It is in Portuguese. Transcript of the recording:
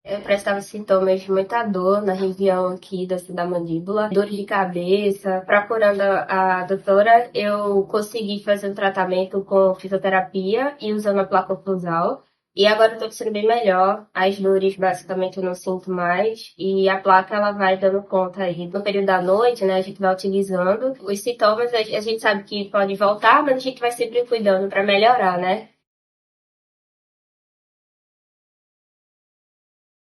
Eu prestava sintomas de muita dor na região aqui da mandíbula, dor de cabeça. Procurando a doutora, eu consegui fazer um tratamento com fisioterapia e usando a placa oclusal. E agora eu tô sendo bem melhor. As dores basicamente eu não sinto mais. E a placa ela vai dando conta aí. No período da noite, né, a gente vai utilizando. Os sintomas a gente sabe que pode voltar, mas a gente vai sempre cuidando para melhorar, né?